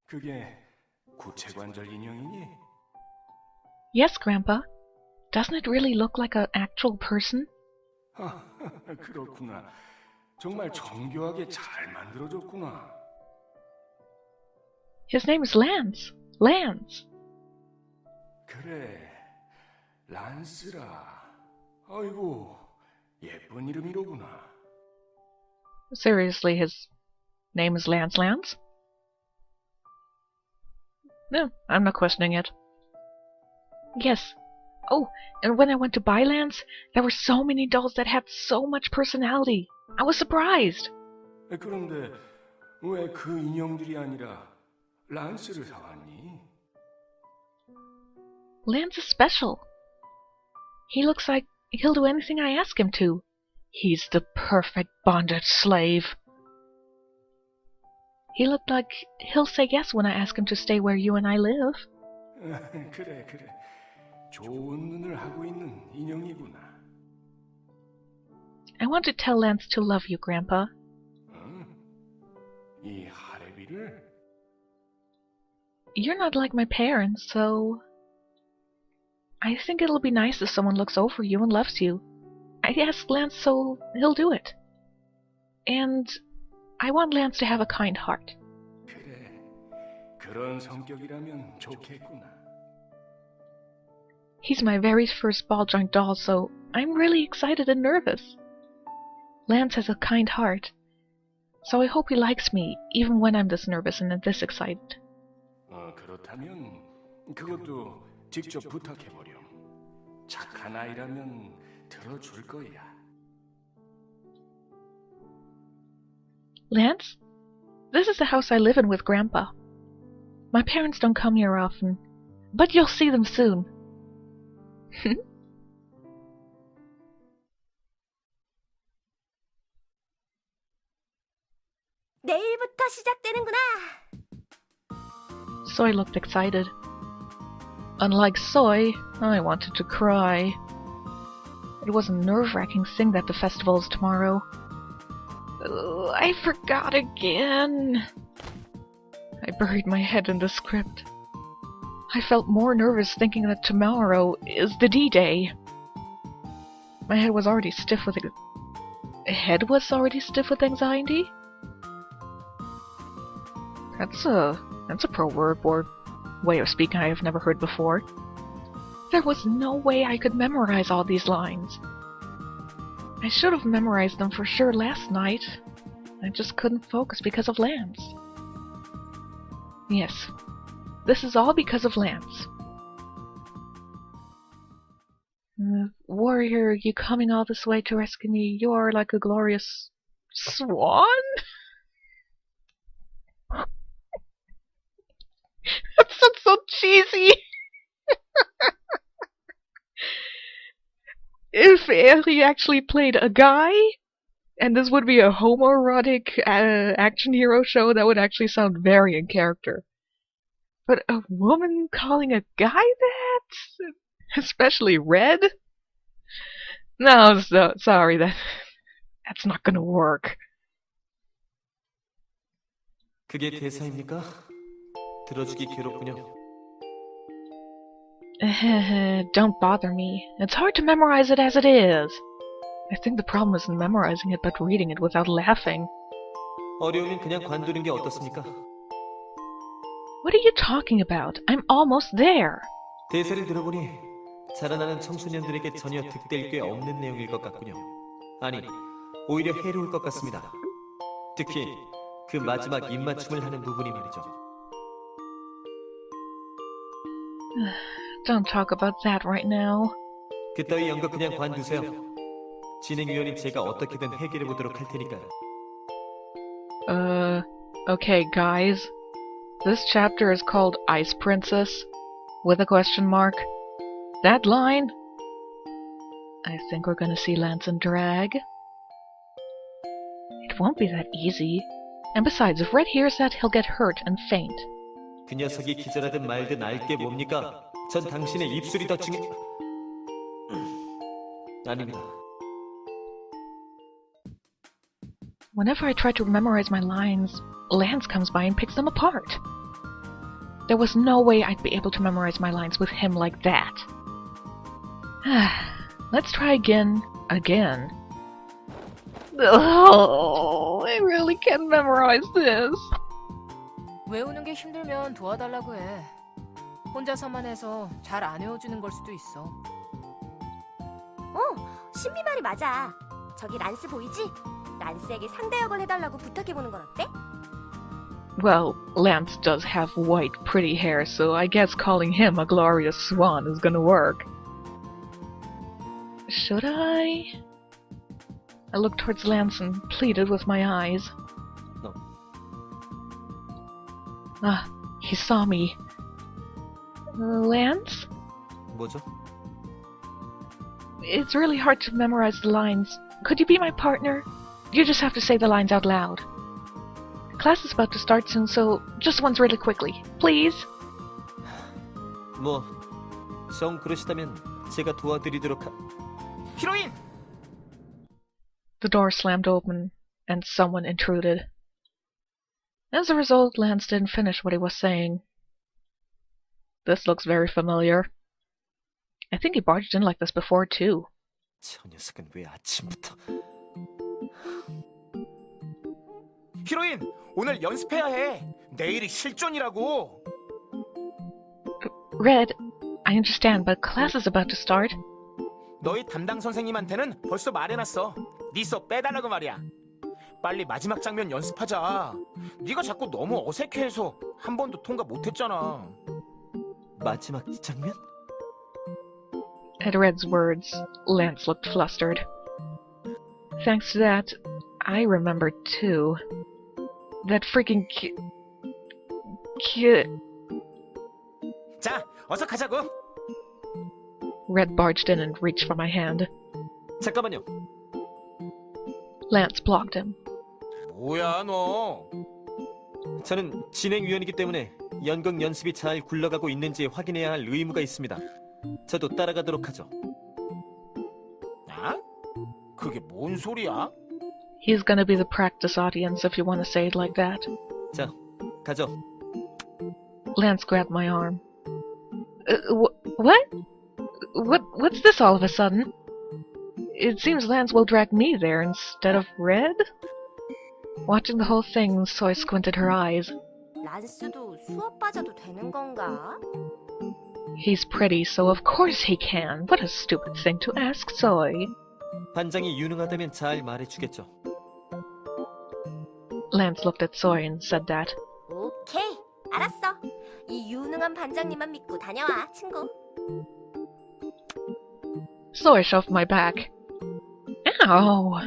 그게 구체관절 인형이니? Yes, Grandpa. Doesn't it really look like an actual person? 그렇구나. 정말 정교하게 잘 만들어졌구나. His name is Lance. Lance. 그래, 란스라. 아이고, 예쁜 이름이로구나. Seriously, his name is Lance Lance? No, I'm not questioning it. Yes. Oh, and when I went to buy Lance, there were so many dolls that had so much personality. I was surprised. 그런데 왜 그 인형들이 아니라 란스를 사왔니? Lance is special. He looks like he'll do anything I ask him to. He's the perfect bondage slave. He looked like he'll say yes when I ask him to stay where you and I live. 그래. 좋은 눈을 하고 있는 인형이구나. I want to tell Lance to love you, Grandpa. 이 하레비를? You're not like my parents, so I think it'll be nice if someone looks over you and loves you. I asked Lance so he'll do it. And I want Lance to have a kind heart. 그래, 그런 성격이라면 좋겠구나. He's my very first ball joint doll, so I'm really excited and nervous. Lance has a kind heart, so I hope he likes me even when I'm this nervous and this excited. 그렇다면 그것도 직접 부탁해보렴. 착한 아이라면 들어줄 거야. Lance, this is the house I live in with Grandpa. My parents don't come here often, but you'll see them soon. 내일부터 시작되는구나. Soy looked excited. Unlike Soy, I wanted to cry. It was a nerve-wracking thing that the festival is tomorrow. I forgot again. I buried my head in the script. I felt more nervous thinking that tomorrow is the D-Day. My head was already stiff with anxiety? That's a pro word or way of speaking I have never heard before. There was no way I could memorize all these lines. I should have memorized them for sure last night. I just couldn't focus because of Lance. Yes, this is all because of Lance. Warrior, you coming all this way to rescue me? You are like a glorious swan? That sounds so cheesy! If he actually played a guy, and this would be a homoerotic action hero show, that would actually sound very in character. But a woman calling a guy that? Especially red? No, sorry, that's not gonna work. 그게 대사입니까? 들어주기 괴롭군요. Don't bother me. It's hard to memorize it as it is. I think the problem isn't memorizing it, but reading it without laughing. 어려우면 그냥 관두는 게 어떻습니까? What are you talking about? I'm almost there. 대사를 들어보니 자라나는 청소년들에게 전혀 득될 게 없는 내용일 것 같군요. 아니, 오히려 해로울 것 같습니다. 특히 그 마지막 입맞춤을 하는 부분이 말이죠. Don't talk about that right now. 그따위 연극 그냥 관두세요. 진행위원인 제가 어떻게든 해결해 보도록 할 테니까요. Okay, guys. This chapter is called Ice Princess, with a question mark. That line? I think we're gonna see Lance in drag. It won't be that easy. And besides, if Red hears that, he'll get hurt and faint. 그 녀석이 기절하든 말든 알게 뭡니까? 전 당신의 입술이 더 아닙니다. Whenever I try to memorize my lines, Lance comes by and picks them apart. There was no way I'd be able to memorize my lines with him like that. Let's try again. Again. Oh, I really can't memorize this. 외우는 게 힘들면 도와달라고 해. 혼자서만 해서 잘 안 외워지는 걸 수도 있어. 신비 말이 맞아. 저기 란스 보이지? 란스에게 상대 역을 해달라고 부탁해보는 건 어때? Well, Lance does have white, pretty hair, so I guess calling him a glorious swan is gonna work. Should I? I looked towards Lance and pleaded with my eyes. No. He saw me. Lance? 뭐죠? It's really hard to memorize the lines. Could you be my partner? You just have to say the lines out loud. Class is about to start soon, so just once really quickly. Please? 뭐, 정 그러시다면 제가 도와드리도록 히로인! The door slammed open, and someone intruded. As a result, Lance didn't finish what he was saying. This looks very familiar. I think he barged in like this before, too. 저 녀석은 왜 아침부터... 히로인! 오늘 연습해야 해! 내일이 실전이라고! Red, I understand, but class is about to start. 너희 담당 선생님한테는 벌써 말해놨어. 네 수업 빼달라고 말이야. 빨리 마지막 장면 연습하자. 네가 자꾸 너무 어색해해서 한 번도 통과 못했잖아. 마지막 장면? At Red's words, Lance looked flustered. Thanks to that, I remembered too. That freaking kid. 자, 어서 가자고. Red barged in and reached for my hand. 잠깐만요. Lance blocked him. 뭐야 너? 저는 진행위원이기 때문에 연극 연습이 잘 굴러가고 있는지 확인해야 할 의무가 있습니다. 저도 따라가도록 하죠. 아? 그게 뭔 소리야? He's gonna be the practice audience if you want to say it like that. 자, 가죠. Lance grabbed my arm. What? What's this all of a sudden? It seems Lance will drag me there instead of Red? Watching the whole thing, Soy squinted her eyes. 란스도 수업 빠져도 되는 건가? He's pretty, so of course he can. What a stupid thing to ask, Soy. 반장이 유능하다면 잘 말해주겠죠. Lance looked at Soy and said that. 오케이, 알았어. 이 유능한 반장님만 믿고 다녀와, 친구. Soy shoved my back. Ow!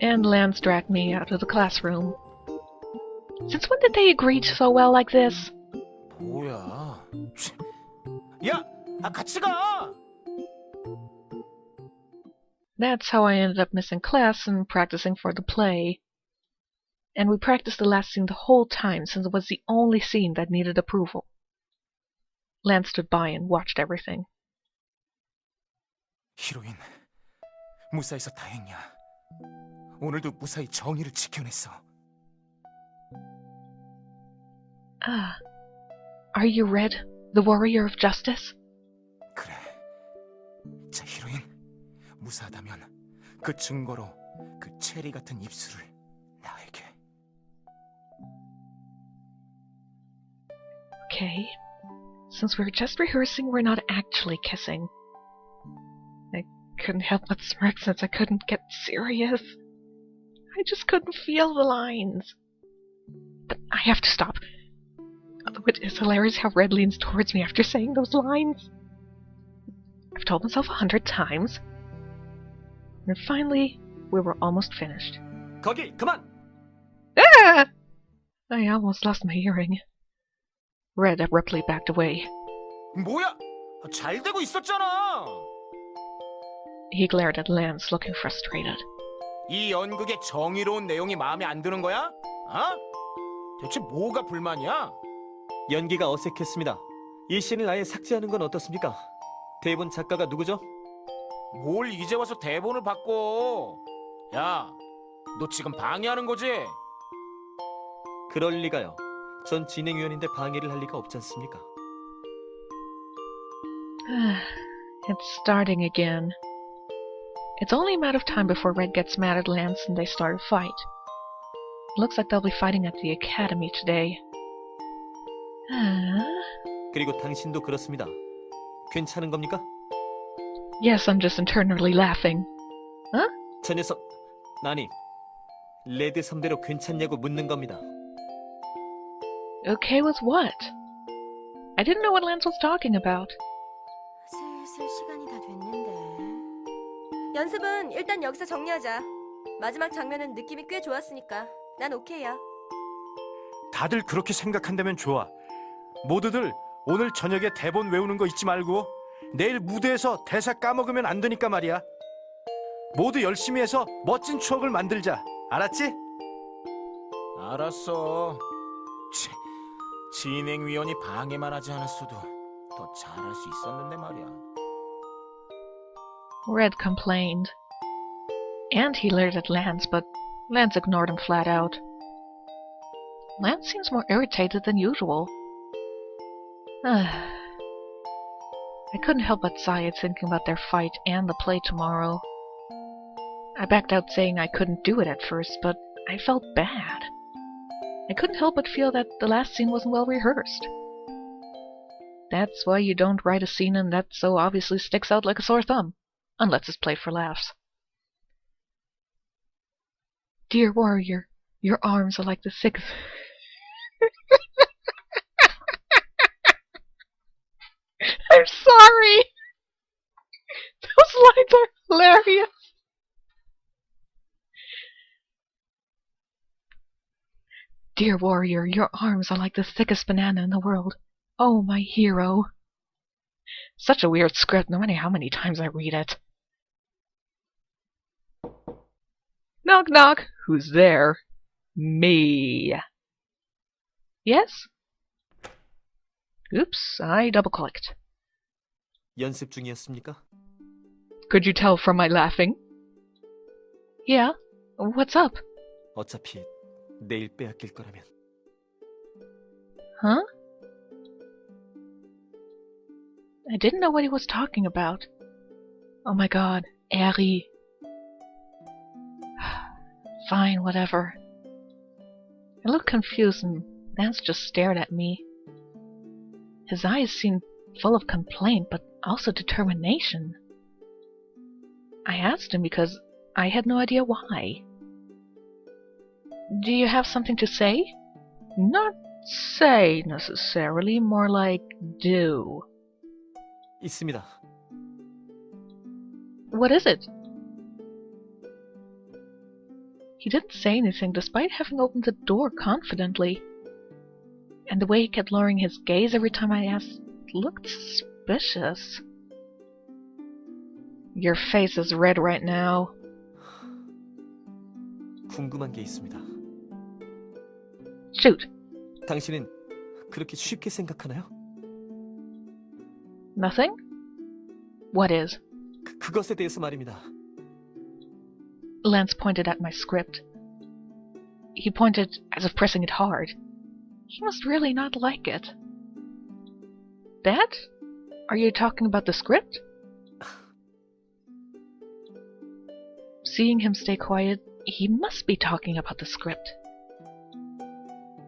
And Lance dragged me out of the classroom. Since when did they agree so well like this? 뭐야? 야, 같이 가. That's how I ended up missing class and practicing for the play. And we practiced the last scene the whole time since it was the only scene that needed approval. Lance stood by and watched everything. 히로인, 무사해서 다행이야. 오늘도 무사히 정의를 지켜냈어. Are you Red, the warrior of justice? 그래. 자, 히로인, 무사하다면 그 증거로 그 체리 같은 입술을 나에게. Okay. Since we're just rehearsing, we're not actually kissing. I couldn't help but smirk since I couldn't get serious. I just couldn't feel the lines. But I have to stop. Although it is hilarious how Red leans towards me after saying those lines. I've told myself 100 times. And finally, we were almost finished. 거기 그만! Ah! I almost lost my hearing. Red abruptly backed away. 뭐야? 잘 되고 있었잖아. He glared at Lance, looking frustrated. 이 연극의 정의로운 내용이 마음에 안 드는 거야? 어? 대체 뭐가 불만이야? 연기가 어색했습니다. 이 씬을 아예 삭제하는 건 어떻습니까? 대본 작가가 누구죠? 뭘 이제 와서 대본을 바꿔? 야, 너 지금 방해하는 거지? 그럴 리가요. 전 진행위원인데 방해를 할 리가 없지 않습니까? It's starting again. It's only a matter of time before Red gets mad at Lance and they start a fight. Looks like they'll be fighting at the academy today. 그리고 당신도 그렇습니다. 괜찮은 겁니까? Yes, I'm just internally laughing. 저 녀석, 아니, 레드 선배로 괜찮냐고 묻는 겁니다. Okay with what? I didn't know what Lance was talking about. 슬슬 시간이 다 됐는데. 연습은 일단 여기서 정리하자. 마지막 장면은 느낌이 꽤 좋았으니까 난 오케이야. 다들 그렇게 생각한다면 좋아. 모두들 오늘 저녁에 대본 외우는 거 잊지 말고 내일 무대에서 대사 까먹으면 안 되니까 말이야. 모두 열심히 해서 멋진 추억을 만들자. 알았지? 알았어. 치, 진행위원이 방해만 하지 않았어도 더 잘할 수 있었는데 말이야. Red complained. And he leered at Lance, but Lance ignored him flat out. Lance seems more irritated than usual. I couldn't help but sigh at thinking about their fight and the play tomorrow. I backed out saying I couldn't do it at first, but I felt bad. I couldn't help but feel that the last scene wasn't well rehearsed. That's why you don't write a scene and that so obviously sticks out like a sore thumb, unless it's played for laughs. Dear warrior, your arms are like the thick... I'm sorry! Those lines are hilarious! Dear warrior, your arms are like the thickest banana in the world. Oh, my hero. Such a weird script, no matter how many times I read it. Knock knock, who's there? Me. Yes? Oops, I double-clicked. 연습 중이었습니까? Could you tell from my laughing? Yeah, what's up? 어차피 내일 빼앗길 거라면. Huh? I didn't know what he was talking about. Oh my god, Harry. Fine, whatever. I looked confused and Lance just stared at me. His eyes seemed full of complaint, but also determination. I asked him because I had no idea why. Do you have something to say? Not say, necessarily, more like do. 있습니다. What is it? He didn't say anything despite having opened the door confidently. And the way he kept lowering his gaze every time I asked looked suspicious. Your face is red right now. 궁금한 게 있습니다. Shoot. 당신은 그렇게 쉽게 생각하나요? Nothing? What is? 그것에 대해서 말입니다. Lance pointed at my script. He pointed as if pressing it hard. He must really not like it. That? Are you talking about the script? Seeing him stay quiet, he must be talking about the script.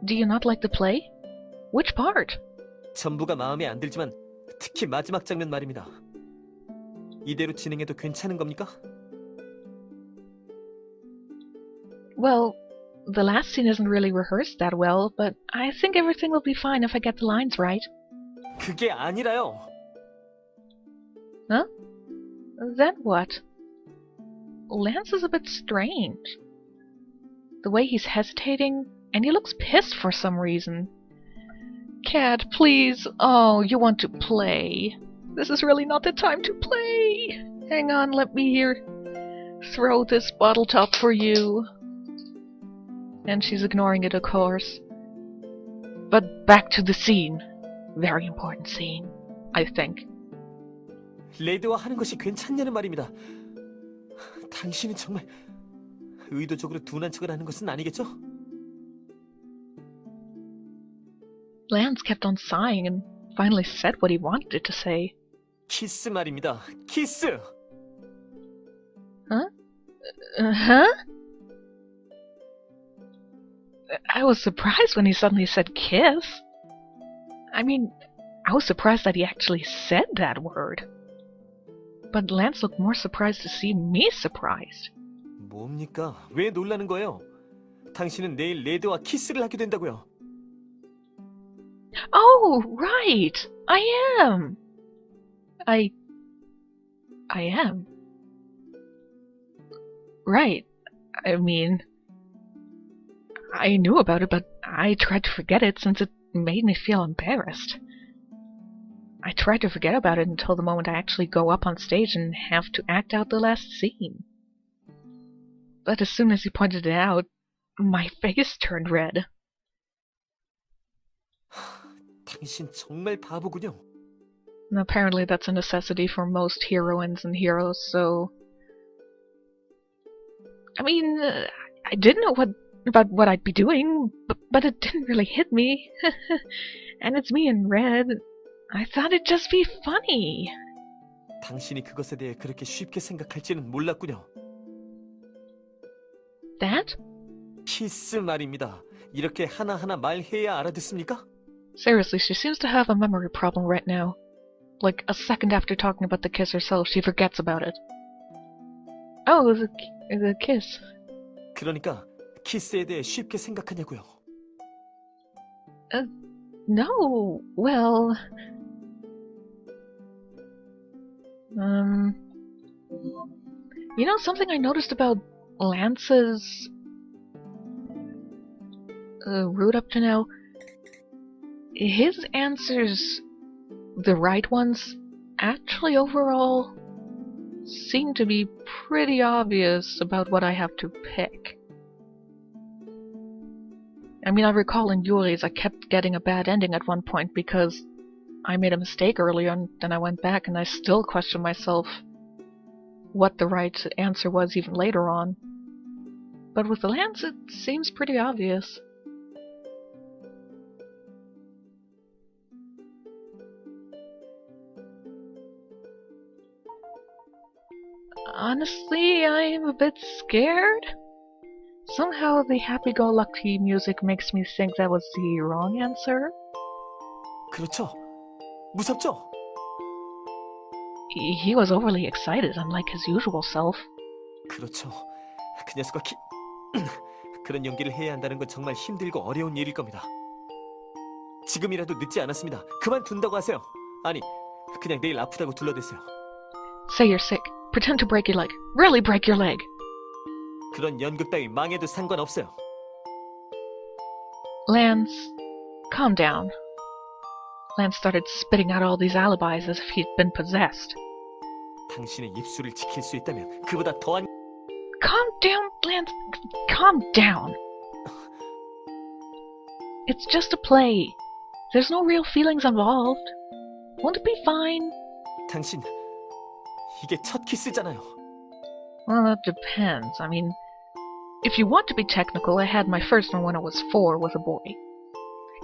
Do you not like the play? Which part? 전부가 마음에 안 들지만 특히 마지막 장면 말입니다. 이대로 진행해도 괜찮은 겁니까? Well, the last scene isn't really rehearsed that well, but I think everything will be fine if I get the lines right. 그게 아니라요. Huh? Then what? Lance is a bit strange. The way he's hesitating, and he looks pissed for some reason. Cat, please. Oh, you want to play. This is really not the time to play. Hang on, let me here throw this bottle top for you. And she's ignoring it, of course. But back to the scene. Very important scene, I think. 레드와 하는 것이 괜찮냐는 말입니다. 당신은 정말 의도적으로 둔한 척을 하는 것은 아니겠죠? Lance kept on sighing and finally said what he wanted to say. 키스 말입니다. 키스! Huh? I was surprised when he suddenly said kiss. I mean, I was surprised that he actually said that word. But Lance looked more surprised to see me surprised. 뭡니까? 왜 놀라는 거예요? 당신은 내일 레드와 키스를 하게 된다고요. Oh, right! I am! I am. Right. I mean, I knew about it, but I tried to forget it since it made me feel embarrassed. I tried to forget about it until the moment I actually go up on stage and have to act out the last scene. But as soon as he pointed it out, my face turned red. 당신 정말 바보군요. And apparently that's a necessity for most heroines and heroes, so... I mean, I did know about what I'd be doing, but it didn't really hit me. And it's me in red. I thought it'd just be funny. 당신이 그것에 대해 그렇게 쉽게 생각할지는 몰랐군요. That? 키스 말입니다. 이렇게 하나하나 말해야 알아듣습니까? Seriously, she seems to have a memory problem right now. Like, a second after talking about the kiss herself, she forgets about it. Oh, the kiss. 그러니까 키스에 대해 쉽게 생각하냐고요. No, well... You know something I noticed about Lance's... route up to now? His answers, the right ones, actually overall seem to be pretty obvious about what I have to pick. I mean, I recall in Yuri's I kept getting a bad ending at one point because I made a mistake earlier and then I went back and I still questioned myself what the right answer was even later on. But with Lance, it seems pretty obvious. Honestly, I'm a bit scared. Somehow the happy-go-lucky music makes me think that was the wrong answer. 그렇죠. 무섭죠? He was overly excited, unlike his usual self. 그렇죠. 그 녀석과 그런 연기를 해야 한다는 건 정말 힘들고 어려운 일일 겁니다. 지금이라도 늦지 않았습니다. 그만둔다고 하세요. 아니, 그냥 내일 아프다고 둘러대세요. Say you're sick. Pretend to break your leg. Really break your leg. 그런 연극 따위 망해도 상관없어요. Lance, calm down. Lance started spitting out all these alibis as if he'd been possessed. 당신의 입술을 지킬 수 있다면 그보다 더한... Calm down, Lance. Calm down. It's just a play. There's no real feelings involved. Won't it be fine? 당신, 이게 첫 키스잖아요. Well, that depends. I mean, if you want to be technical, I had my first one when I was 4 with a boy.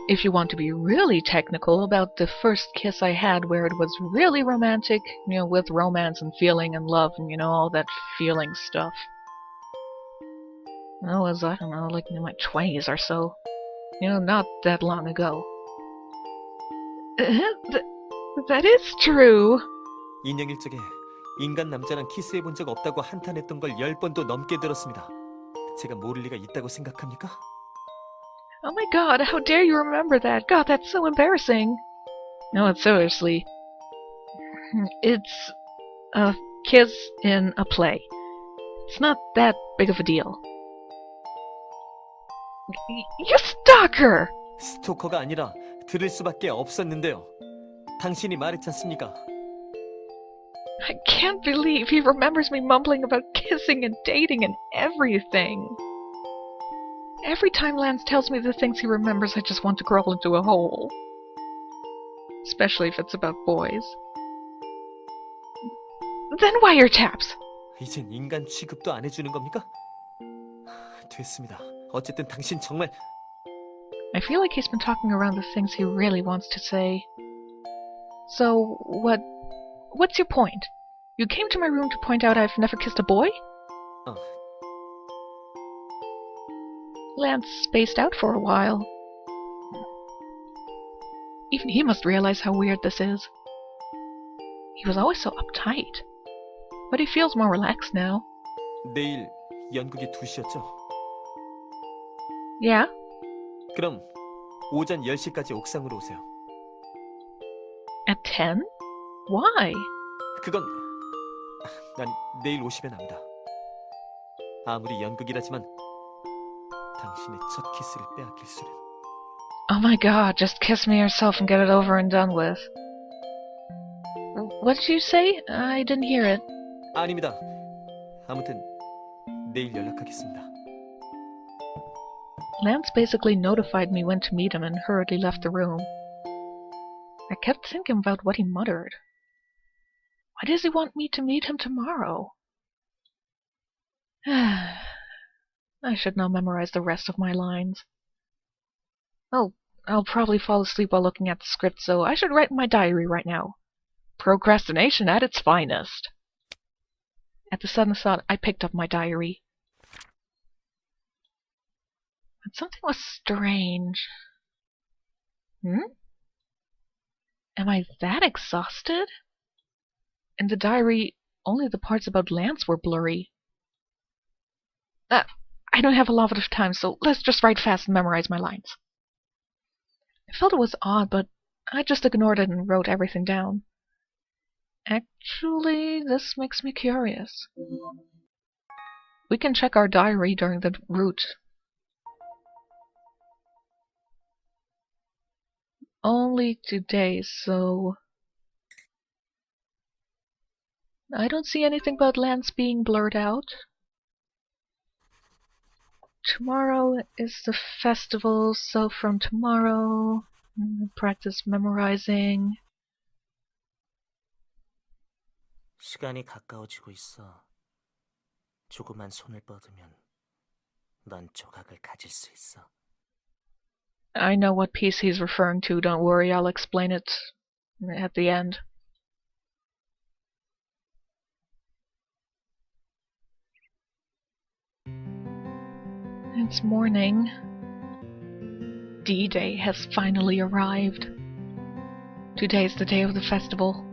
If you want to be really technical about the first kiss I had where it was really romantic, you know, with romance and feeling and love and, you know, all that feeling stuff. That was, I don't know, like in my 20s or so. You know, not that long ago. That is true. 인형일적에 인간 남자랑 키스해본 적 없다고 한탄했던 걸 10번도 넘게 들었습니다. 제가 모를 리가 있다고 생각합니까? Oh my god, how dare you remember that? God, that's so embarrassing. No, seriously. It's a kiss in a play. It's not that big of a deal. You stalker! 스토커가 아니라 들을 수밖에 없었는데요. 당신이 말했지 않습니까? I can't believe he remembers me mumbling about kissing and dating and everything. Every time Lance tells me the things he remembers, I just want to crawl into a hole. Especially if it's about boys. Then wiretaps! 이젠 인간 취급도 안 해주는 겁니까? 됐습니다. 어쨌든 당신 정말... I feel like he's been talking around the things he really wants to say. So, what's your point? You came to my room to point out I've never kissed a boy? 어, Lance spaced out for a while. Even he must realize how weird this is. He was always so uptight. But he feels more relaxed now. 내일 연극이 2시였죠? Yeah? 그럼 오전 10시까지 옥상으로 오세요. At 10? Why? 그건 난 내일 오시면 압니다. 아무리 연극이라지만 당신의 첫 키스를 빼앗길 수는. Oh my god, just kiss me yourself and get it over and done with. What did you say? I didn't hear it. 아닙니다. 아무튼 내일 연락하겠습니다. Lance basically notified me when to meet him and hurriedly left the room. I kept thinking about what he muttered. Why does he want me to meet him tomorrow? I should now memorize the rest of my lines. Oh, I'll probably fall asleep while looking at the script, so I should write in my diary right now. Procrastination at its finest. At the sudden thought, I picked up my diary. But something was strange. Am I that exhausted? In the diary, only the parts about Lance were blurry. I don't have a lot of time, so let's just write fast and memorize my lines. I felt it was odd, but I just ignored it and wrote everything down. Actually, this makes me curious. We can check our diary during the route. Only 2 days, so... I don't see anything about Lance being blurred out. Tomorrow is the festival, so from tomorrow, practice memorizing. 시간이 가까워지고 있어. 조금만 손을 뻗으면 넌 조각을 가질 수 있어. I know what piece he's referring to, don't worry, I'll explain it at the end. It's morning. D-Day has finally arrived. Today is the day of the festival.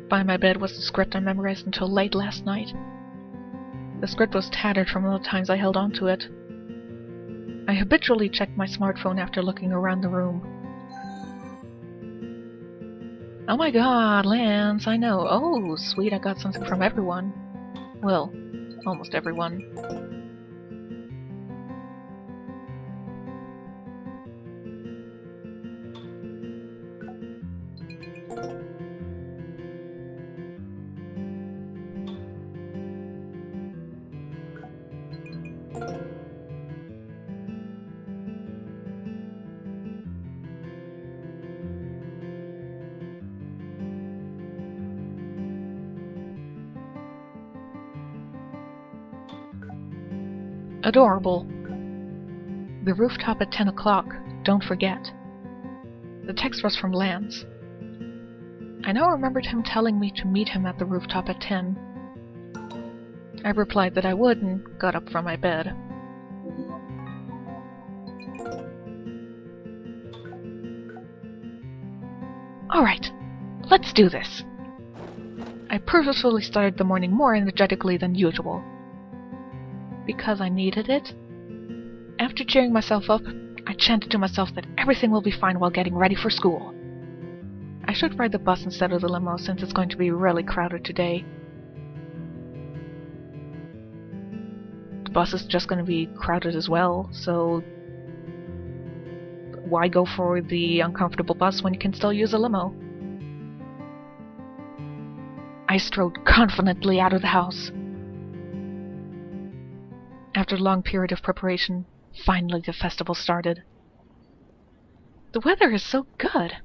By my bed was the script I memorized until late last night. The script was tattered from all the times I held onto it. I habitually checked my smartphone after looking around the room. Oh my god, Lance, I know. Oh, sweet, I got something from everyone. Well, almost everyone. Adorable. The rooftop at 10 o'clock, don't forget. The text was from Lance. I now remembered him telling me to meet him at the rooftop at 10. I replied that I would and got up from my bed. Alright, let's do this. I purposefully started the morning more energetically than usual. Because I needed it. After cheering myself up, I chanted to myself that everything will be fine while getting ready for school. I should ride the bus instead of the limo since it's going to be really crowded today. The bus is just going to be crowded as well, so why go for the uncomfortable bus when you can still use a limo? I strode confidently out of the house. After a long period of preparation, finally the festival started. The weather is so good.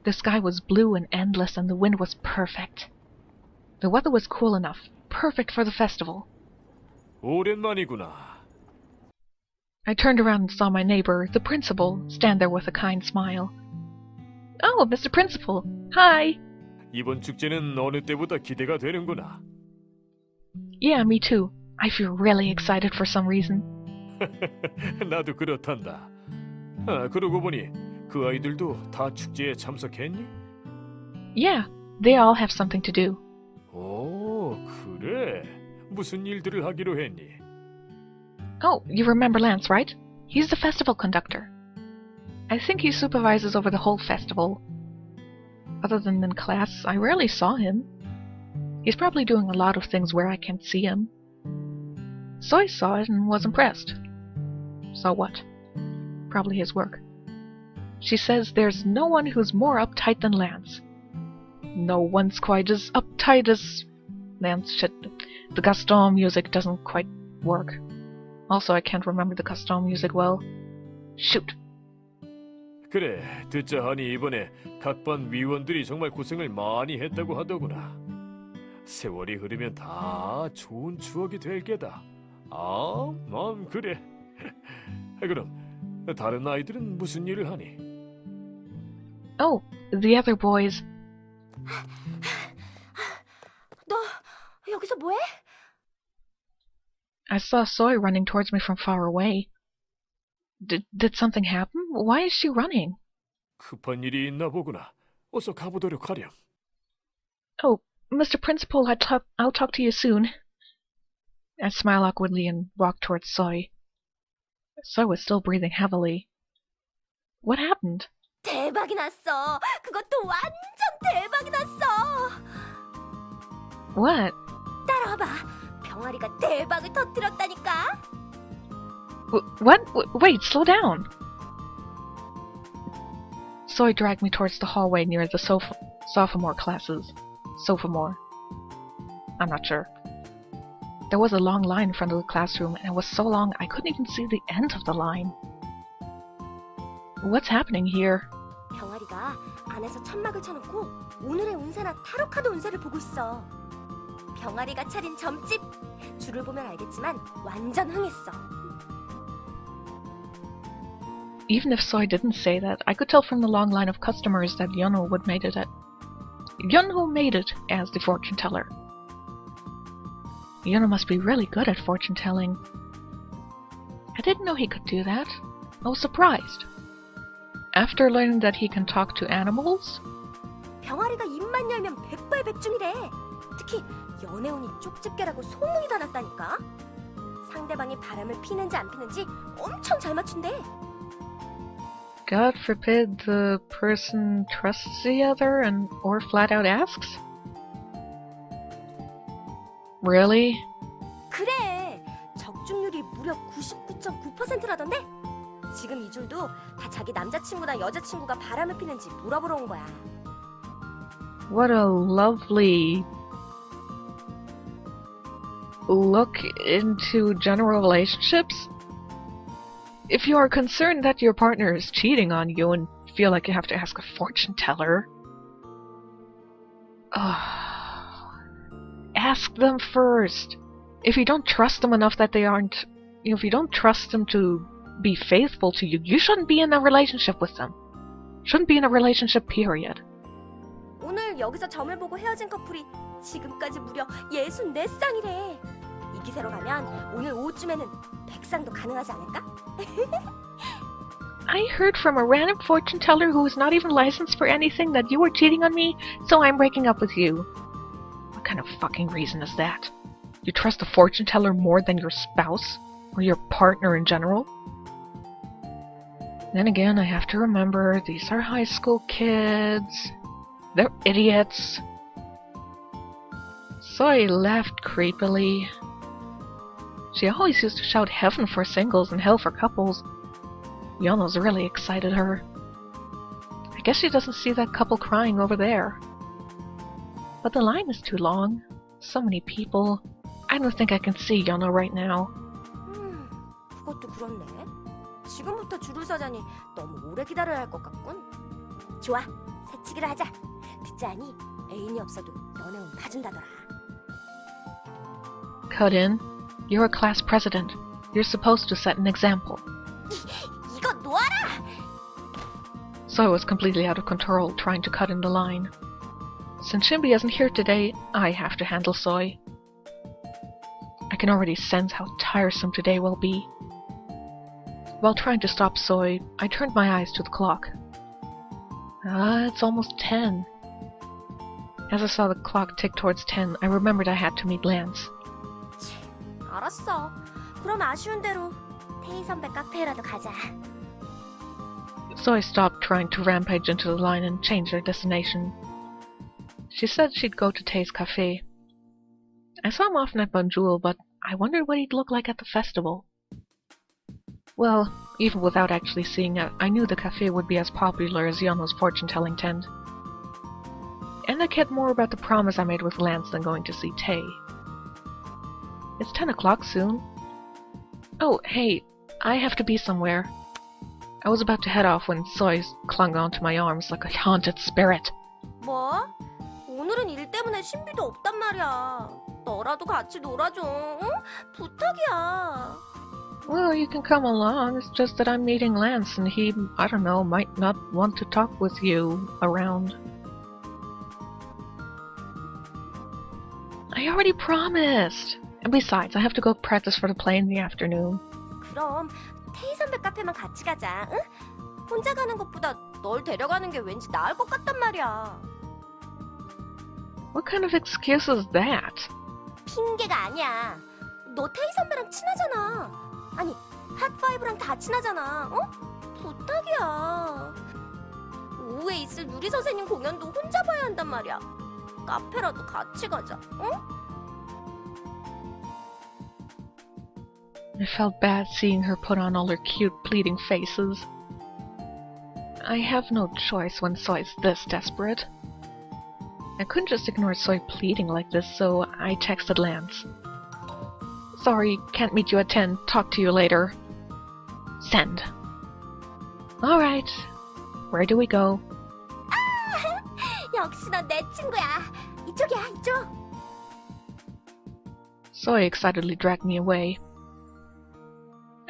The sky was blue and endless and the wind was perfect. The weather was cool enough, perfect for the festival. 오랜만이구나. I turned around and saw my neighbor, the principal, stand there with a kind smile. Oh, Mr. Principal. Hi. 이번 축제는 어느 때보다 기대가 되는구나. Yeah, me too. I feel really excited for some reason. 나도 그렇단다. 아, 그러고 보니 그 아이들도 다 축제에 참석했니? Yeah, they all have something to do. 오, 그래. 무슨 일들을 하기로 했니? Oh, you remember Lance, right? He's the festival conductor. I think he supervises over the whole festival. Other than in class, I rarely saw him. He's probably doing a lot of things where I can't see him. Soy saw it and was impressed. Saw what? Probably his work. She says there's no one who's more uptight than Lance. No one's quite as uptight as Lance. Shit. The Gaston music doesn't quite work. Also, I can't remember the Gaston music well. Shoot. 그래, 듣자 하니 이번에 각 반 위원들이 정말 고생을 많이 했다고 하더구나. 세월이 흐르면 다 좋은 추억이 될 게다. 그래. 그럼 다른 아이들은 무슨 일을 하니? Oh, the other boys. 너 여기서 뭐해? I saw Soy running towards me from far away. Did something happen? Why is she running? 급한 일이 있나 보구나. 어서 가보도록 하렴. Oh, Mr. Principal, I'll talk to you soon. I smile awkwardly and walk towards Soy. Soy was still breathing heavily. What happened? 대박이 났어. 그것도 완전 대박이 났어. What? 따라와봐. 병아리가 대박을 터뜨렸다니까. What? Wait, slow down. Soy dragged me towards the hallway near the sophomore classes. Sophomore. I'm not sure. There was a long line in front of the classroom, and it was so long I couldn't even see the end of the line. What's happening here? 병아리가 안에서 천막을 쳐놓고 오늘의 운세나 타로 카드 운세를 보고 있어. 병아리가 차린 점집. 줄을 보면 알겠지만 완전 흥했어. Even if Soy didn't say that, I could tell from the long line of customers that Yunho made it as the fortune teller. Yunho must be really good at fortune telling. I didn't know he could do that. I was surprised. After learning that he can talk to animals? 병아리가 입만 열면 백발백중이래. 특히 연애운이 쪽집게라고 소문이 다 났다니까. 상대방이 바람을 피는지 안 피는지 엄청 잘 맞춘대. God forbid the person trusts the other or flat out asks? Really? 그래. 적중률이 무려 99.9%라던데? 지금 이 줄도 다 자기 남자친구나 여자친구가 바람을 피는지 물어보러 온 거야. What a lovely look into general relationships. If you are concerned that your partner is cheating on you and feel like you have to ask a fortune teller, ask them first. If you don't trust them enough that if you don't trust them to be faithful to you, you shouldn't be in a relationship with them. Shouldn't be in a relationship, period. 오늘 여기서 점을 보고 헤어진 커플이 지금까지 무려 64쌍이래. 이 기세로 가면 오늘 오후쯤에는 100쌍도 가능하지 않을까? I heard from a random fortune teller who is not even licensed for anything that you were cheating on me, so I'm breaking up with you. What kind of fucking reason is that? You trust a fortune teller more than your spouse? Or your partner in general? Then again, I have to remember, these are high school kids. They're idiots. Soy laughed creepily. She always used to shout heaven for singles and hell for couples. Yono's really excited her. I guess she doesn't see that couple crying over there. But the line is too long. So many people. I don't think I can see Yono right now. 그것도 그렇네. 지금부터 줄을 서자니 너무 오래 기다려야 할 것 같군. 좋아, 새치기를 하자. 듣자니 애인이 없어도 연애운 봐준다더라. Cut in. You're a class president. You're supposed to set an example. 이거 놓아라! Soy was completely out of control, trying to cut in the line. Since Shimby isn't here today, I have to handle Soy. I can already sense how tiresome today will be. While trying to stop Soy, I turned my eyes to the clock. It's almost 10. As I saw the clock tick towards 10, I remembered I had to meet Lance. 알았어. 그럼 아쉬운 대로 테이 선배 카페라도 가자. Soy stopped trying to rampage into the line and changed her destination. She said she'd go to Tay's cafe. I saw him often at Bonjour, but I wondered what he'd look like at the festival. Well, even without actually seeing it, I knew the cafe would be as popular as Yano's fortune-telling tent. And I cared more about the promise I made with Lance than going to see Tay. It's 10 o'clock soon. Oh, hey, I have to be somewhere. I was about to head off when Soy clung onto my arms like a haunted spirit. 뭐? 오늘은 일 때문에 신비도 없단 말이야. 너라도 같이 놀아줘. 응? 부탁이야. Well, you can come along. It's just that I'm meeting Lance and he, I don't know, might not want to talk with you around. I already promised! And besides, I have to go practice for the play in the afternoon. 그럼 테이 선배 카페만 같이 가자. 응? 혼자 가는 것보다 널 데려가는 게 왠지 나을 것 같단 말이야. What kind of excuse is that? 핑계가 아니야. 너 테이 선배랑 친하잖아. 아니, 핫파이브랑 다 친하잖아. 어? 부탁이야. 오후에 있을 누리 선생님 공연도 혼자 봐야 한단 말이야. 카페라도 같이 가자. 응? I felt bad seeing her put on all her cute, pleading faces. I have no choice when Soy's this desperate. I couldn't just ignore Soy pleading like this, so I texted Lance. Sorry, can't meet you at 10. Talk to you later. Send. Alright. Where do we go? 역시 넌 내 친구야. 이쪽이야, 이쪽. Soy excitedly dragged me away.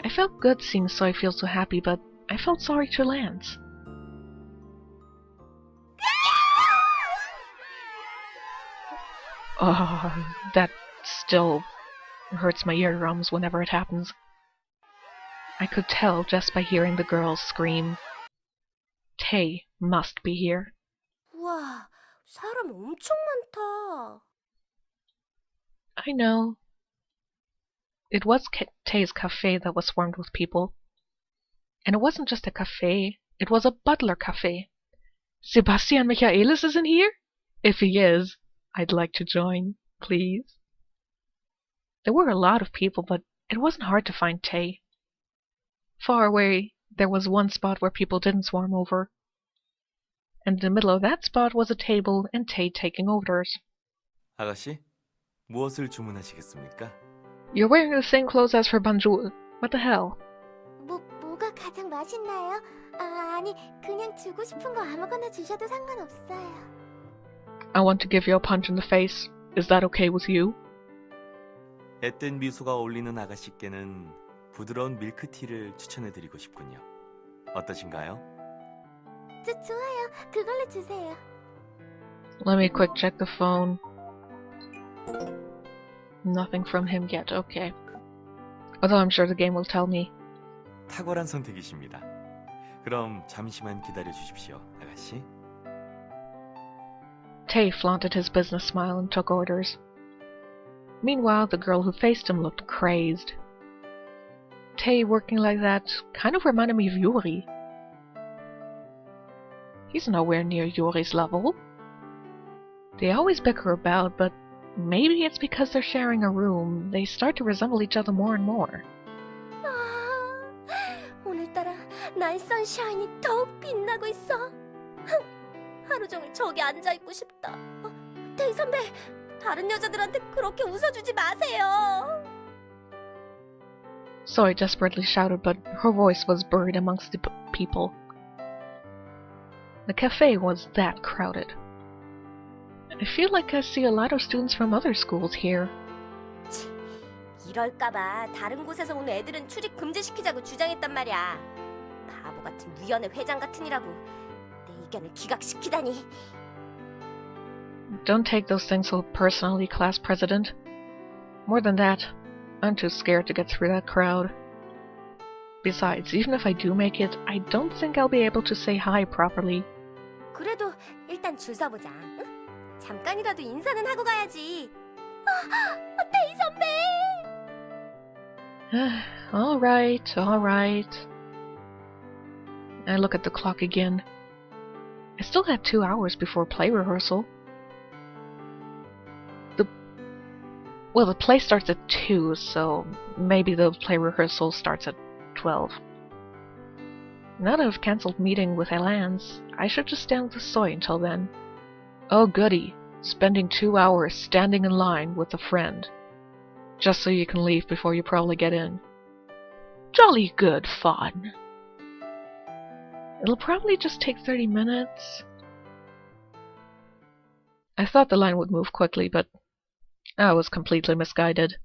I felt good seeing Soy feel so happy, but I felt sorry to Lance. Oh, that still hurts my eardrums whenever it happens. I could tell just by hearing the girls scream. Tay must be here. 우와, 사람 엄청 많다. I know. It was Tay's cafe that was swarmed with people. And it wasn't just a cafe, it was a butler cafe. Sebastian Michaelis isn't here? If he is, I'd like to join, please. There were a lot of people, but it wasn't hard to find Tay. Far away, there was one spot where people didn't swarm over. And in the middle of that spot was a table and Tay taking orders. 아가씨, 무엇을 주문하시겠습니까? You're wearing the same clothes as for Bonjour. What the hell? 뭐가 가장 맛있나요? 아니, 그냥 주고 싶은 거 아무거나 주셔도 상관없어요. I want to give you a punch in the face. Is that okay with you? 앳된 미소가 어울리는 아가씨께는 부드러운 밀크티를 추천해드리고 싶군요. 어떠신가요? 좋아요. 그걸로 주세요. Let me quick check the phone. Nothing from him yet, okay. Although I'm sure the game will tell me. 탁월한 선택이십니다. 그럼 잠시만 기다려 주십시오, 아가씨. Tay flaunted his business smile and took orders. Meanwhile, the girl who faced him looked crazed. Tay working like that kind of reminded me of Yuri. He's nowhere near Yuri's level. They always bicker about, but maybe it's because they're sharing a room. They start to resemble each other more and more. 오늘따라 나의 선샤인이 더욱 빛나고 있어. 하루 종일 저기 앉아있고 싶다. 테이 선배, 다른 여자들한테 그렇게 웃어주지 마세요. Soy desperately shouted, but her voice was buried amongst the people. The cafe was that crowded. I feel like I see a lot of students from other schools here. 이럴까봐 다른 곳에서 온 애들은 출입 금지시키자고 주장했단 말이야. 바보 같은 위원회 회장 같으니라고 내 의견을 기각시키다니. Don't take those things so personally, class president. More than that, I'm too scared to get through that crowd. Besides, even if I do make it, I don't think I'll be able to say hi properly. 그래도 일단 줄 서보자. 응? 잠깐이라도 인사는 하고 가야지. 태희 선배! Alright, alright. I look at the clock again. I still had 2 hours before play rehearsal. The play starts at 2, so maybe the play rehearsal starts at 12. Now that I've cancelled meeting with Elans, I should just stand with Soy until then. Oh goody, spending 2 hours standing in line with a friend. Just so you can leave before you probably get in. Jolly good fun. It'll probably just take 30 minutes. I thought the line would move quickly, but I was completely misguided.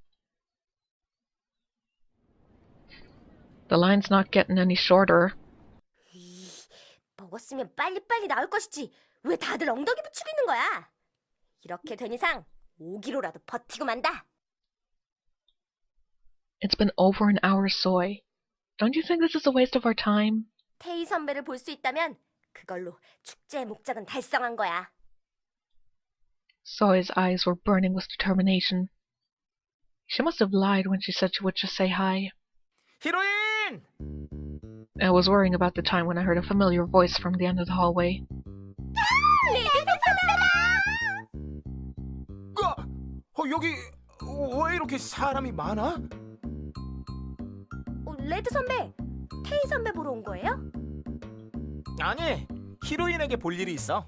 The line's not getting any shorter. 먹었으면 빨리빨리 나올 것이지. 왜 다들 엉덩이 붙이고 있는 거야? 이렇게 된 이상 5기로라도 버티고 만다. It's been over an hour, Soy. Don't you think this is a waste of our time? 태희 선배를 볼 수 있다면 그걸로 축제의 목적은 달성한 거야. Soy's eyes were burning with determination. She must have lied when she said she would just say hi. 히로인! I was worrying about the time when I heard a familiar voice from the end of the hallway. 여기 왜 이렇게 사람이 많아? 레드 선배, 태희 선배 보러 온 거예요? 아니, 히로인에게 볼 일이 있어.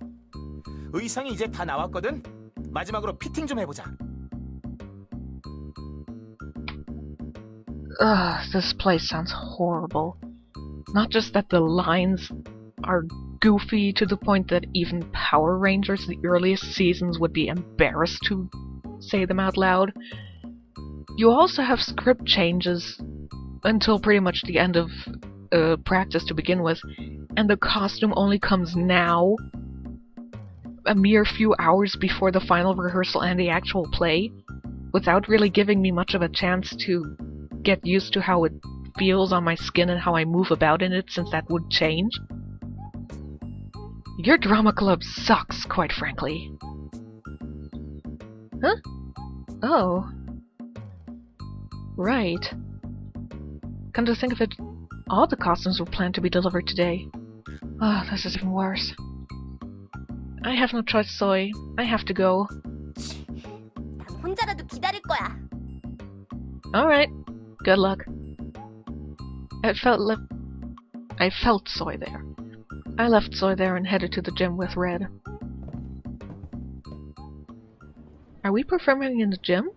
의상이 이제 다 나왔거든. 마지막으로 피팅 좀 해보자. Ugh, this place sounds horrible. Not just that the lines are goofy to the point that even Power Rangers, the earliest seasons, would be embarrassed to say them out loud. You also have script changes until pretty much the end of practice to begin with, and the costume only comes now, a mere few hours before the final rehearsal and the actual play, without really giving me much of a chance to get used to how it feels on my skin and how I move about in it, since that would change. Your drama club sucks, quite frankly. Huh? Oh. Right. Come to think of it, all the costumes were planned to be delivered today. Oh, this is even worse. I have no choice, Soy. I have to go. 난 혼자라도 기다릴 거야. Alright. Good luck. I felt Soy there. I left Soy there and headed to the gym with Red. Are we performing in the gym?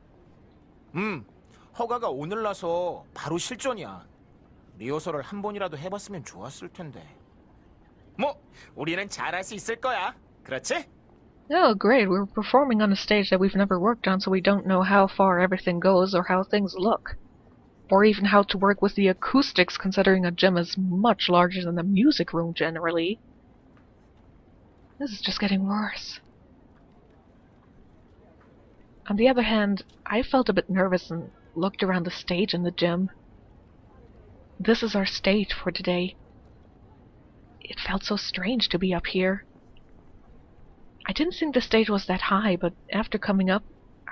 허가가 오늘 나서 바로 실전이야. 리허설을 한 번이라도 해봤으면 좋았을 텐데. 뭐, 우리는 잘할 수 있을 거야. 그렇지? Oh, great. We're performing on a stage that we've never worked on, so we don't know how far everything goes or how things look. Or even how to work with the acoustics, considering a gym is much larger than the music room generally. This is just getting worse. On the other hand, I felt a bit nervous and looked around the stage in the gym. This is our stage for today. It felt so strange to be up here. I didn't think the stage was that high, but after coming up,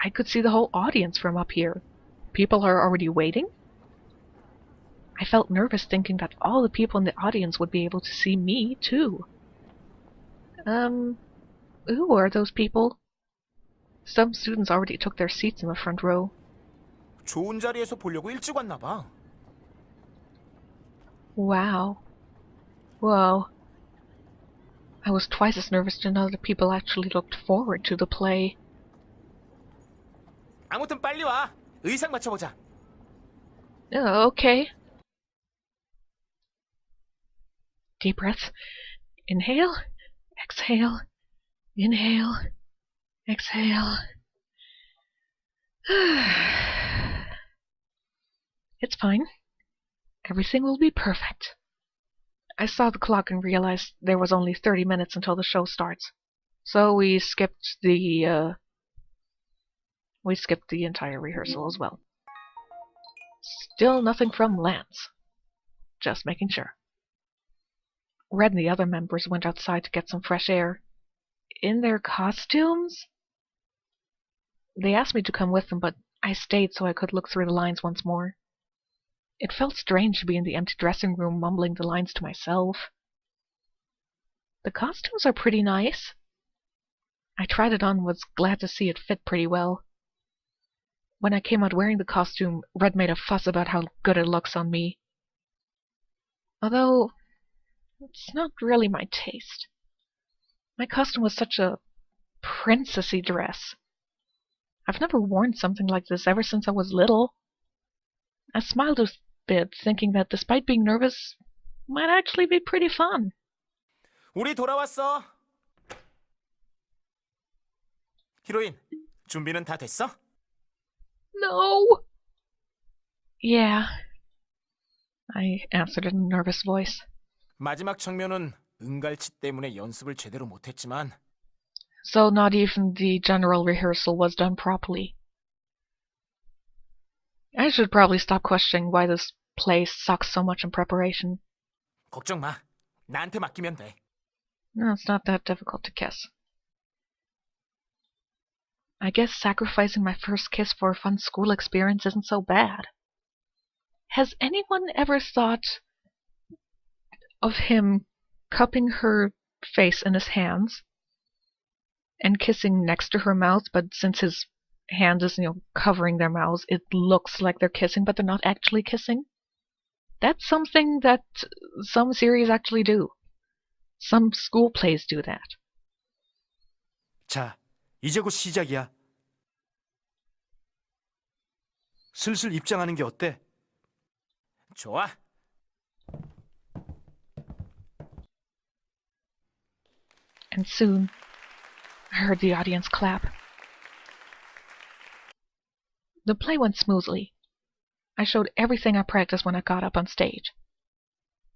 I could see the whole audience from up here. People are already waiting? I felt nervous thinking that all the people in the audience would be able to see me, too. Who are those people? Some students already took their seats in the front row. 좋은 자리에서 보려고 일찍 왔나 봐. Wow. Whoa. I was twice as nervous to know that people actually looked forward to the play. 아무튼 빨리 와. 의상 맞춰보자. Okay. Deep breaths. Inhale. Exhale. Inhale. Exhale. It's fine. Everything will be perfect. I saw the clock and realized there was only 30 minutes until the show starts. So we skipped the entire rehearsal as well. Still nothing from Lance. Just making sure. Red and the other members went outside to get some fresh air. In their costumes? They asked me to come with them, but I stayed so I could look through the lines once more. It felt strange to be in the empty dressing room mumbling the lines to myself. The costumes are pretty nice. I tried it on and was glad to see it fit pretty well. When I came out wearing the costume, Red made a fuss about how good it looks on me. Although, it's not really my taste. My costume was such a princessy dress. I've never worn something like this ever since I was little. I smiled a bit, thinking that despite being nervous, it might actually be pretty fun. 우리 돌아왔어. 히로인, 준비는 다 됐어? No! Yeah, I answered in a nervous voice. 마지막 장면은 은갈치 때문에 연습을 제대로 못했지만 So not even the general rehearsal was done properly. I should probably stop questioning why this play sucks so much in preparation. 걱정 마. 나한테 맡기면 돼. No, it's not that difficult to kiss. I guess sacrificing my first kiss for a fun school experience isn't so bad. Has anyone ever thought of him cupping her face in his hands and kissing next to her mouth, but since his hand is, covering their mouths, it looks like they're kissing, but they're not actually kissing? That's something that some series actually do. Some school plays do that. 자, 이제 곧 시작이야. 슬슬 입장하는 게 어때? 좋아. And soon, I heard the audience clap. The play went smoothly. I showed everything I practiced when I got up on stage.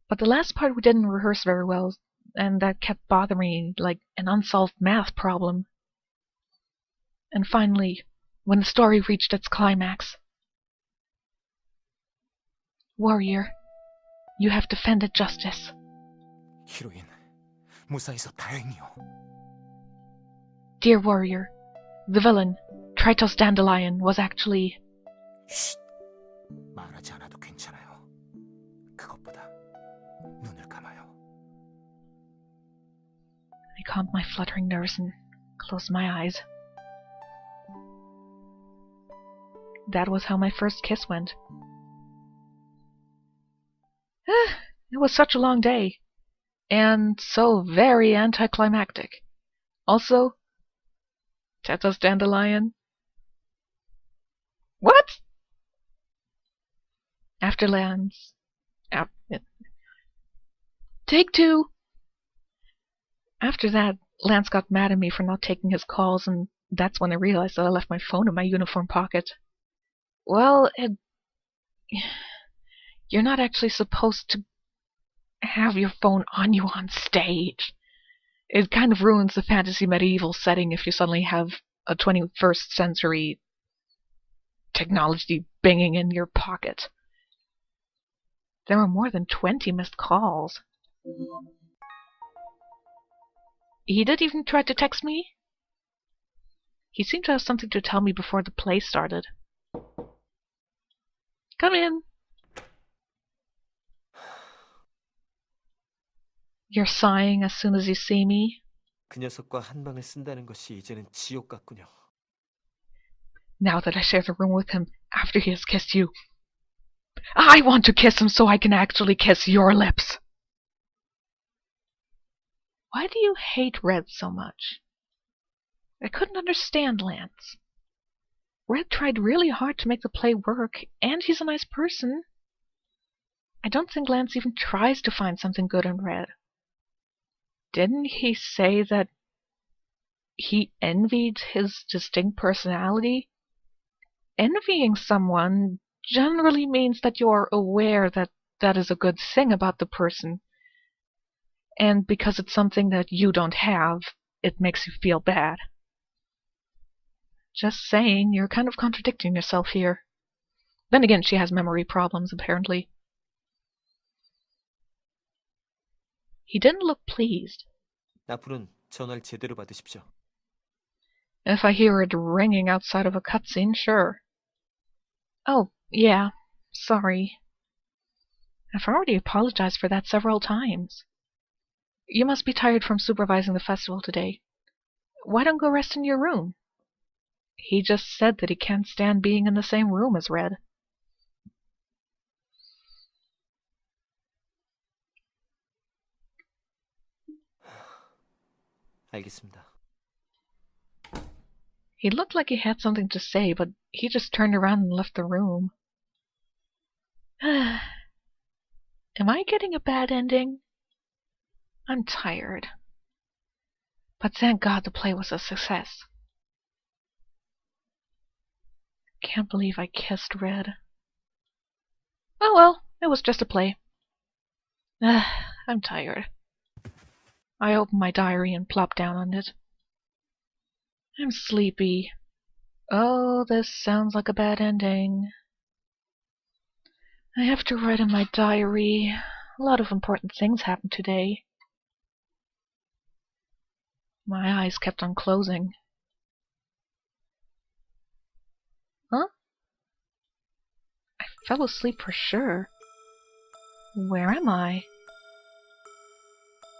But the last part we didn't rehearse very well, and that kept bothering me like an unsolved math problem. And finally, when the story reached its climax, Warrior, you have defended justice. 히로인, 무사해서 다행이요. Dear Warrior, the villain, Tritos Dandelion, was actually... 쉿. 말하지 않아도 괜찮아요. 그것보다 눈을 감아요. I calmed my fluttering nerves and closed my eyes. That was how my first kiss went. It was such a long day, and so very anticlimactic. Also, Tritos Dandelion. What? After Lance. Take two! After that, Lance got mad at me for not taking his calls, and that's when I realized that I left my phone in my uniform pocket. Well, you're not actually supposed to have your phone on you on stage. It kind of ruins the fantasy medieval setting if you suddenly have a 21st century technology binging in your pocket. There were more than 20 missed calls. He did even try to text me. He seemed to have something to tell me before the play started. Come in. You're sighing as soon as you see me. 그 녀석과 한 방을 쓴다는 것이 이제는 지옥 같군요. Now that I share the room with him after he has kissed you. I want to kiss him so I can actually kiss your lips. Why do you hate Red so much? I couldn't understand Lance. Red tried really hard to make the play work, and he's a nice person. I don't think Lance even tries to find something good in Red. Didn't he say that he envied his distinct personality? Envying someone generally means that you are aware that that is a good thing about the person. And because it's something that you don't have, it makes you feel bad. Just saying, you're kind of contradicting yourself here. Then again, she has memory problems, apparently. He didn't look pleased. 앞으로는 전화를 제대로 받으십시오. If I hear it ringing outside of a cutscene, sure. Oh, yeah. Sorry. I've already apologized for that several times. You must be tired from supervising the festival today. Why don't go rest in your room? He just said that he can't stand being in the same room as Red. 알겠습니다. He looked like he had something to say, but he just turned around and left the room. Am I getting a bad ending? I'm tired. But thank God the play was a success. Can't believe I kissed Red. Oh well, it was just a play. I'm tired. I opened my diary and plopped down on it. I'm sleepy. Oh, this sounds like a bad ending. I have to write in my diary. A lot of important things happened today. My eyes kept on closing. Huh? I fell asleep for sure. Where am I?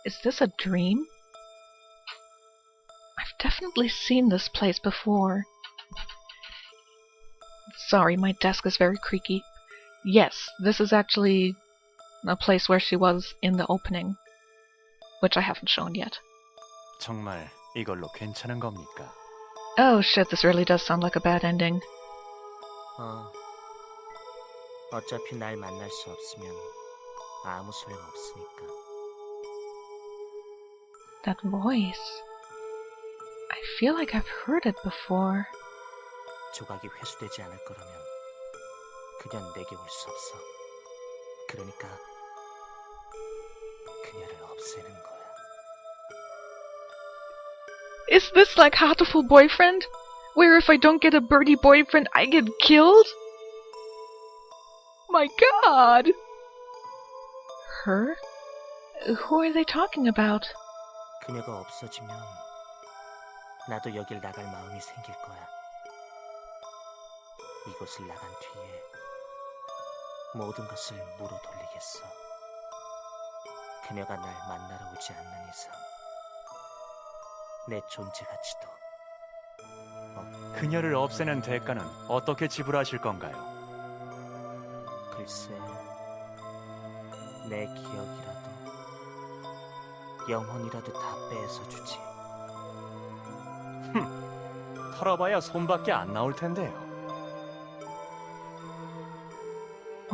Is this a dream? I've definitely seen this place before. Sorry, my desk is very creaky. Yes, this is actually a place where she was in the opening, which I haven't shown yet. 정말 이걸로 괜찮은 겁니까? Oh shit, this really does sound like a bad ending. 어차피 날 만날 수 없으면 아무 소용 없으니까. That voice. I feel like I've heard it before. 조각이 회수되지 않을 거라면 그냥 내게 올 수 없어. 그러니까 그녀를 없애는 거야. Is this like Hatoful Boyfriend? Where if I don't get a birdie boyfriend, I get killed? My god! Her? Who are they talking about? 그녀가 없어지면 나도 여길 나갈 마음이 생길 거야. 이곳을 나간 뒤에 모든 것을 무로 돌리겠어. 그녀가 날 만나러 오지 않는 이상 내 존재 가치도 그녀를 없애는 대가는 어떻게 지불하실 건가요? 글쎄 내 기억이라도 영혼이라도 다 빼앗아 주지. 털어봐야 손밖에 안 나올 텐데요.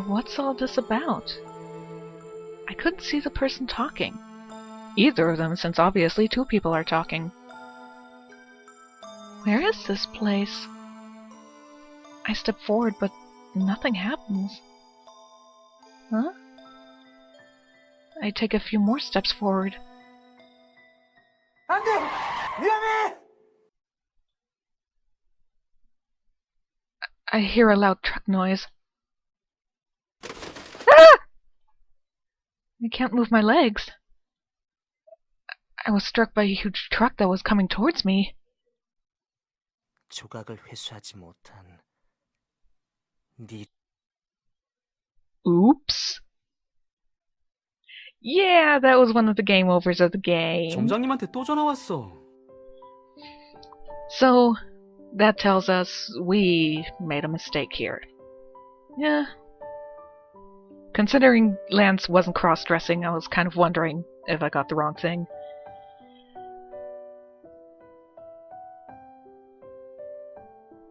What's all this about? I couldn't see the person talking. Either of them, since obviously two people are talking. Where is this place? I step forward, but nothing happens. Huh? I take a few more steps forward. 안 돼! 위험해! I hear a loud truck noise. Ah! I can't move my legs. I was struck by a huge truck that was coming towards me. 조각을 회수하지 못한 네 Oops. Yeah, that was one of the game overs of the game. 점장님한테 또 전화 왔어. So, that tells us we made a mistake here. Yeah. Considering Lance wasn't cross-dressing, I was kind of wondering if I got the wrong thing.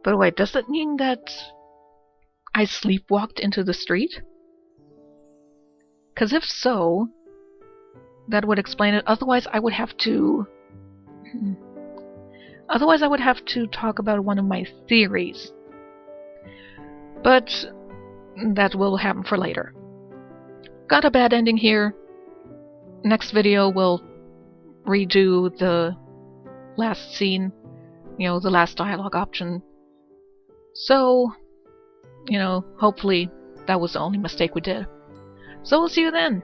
But wait, does that mean that I sleepwalked into the street? Because if so, that would explain it. Otherwise, I would have to... Otherwise, I would have to talk about one of my theories. But that will happen for later. Got a bad ending here. Next video we'll redo the last scene, the last dialogue option. So, hopefully that was the only mistake we did. So we'll see you then.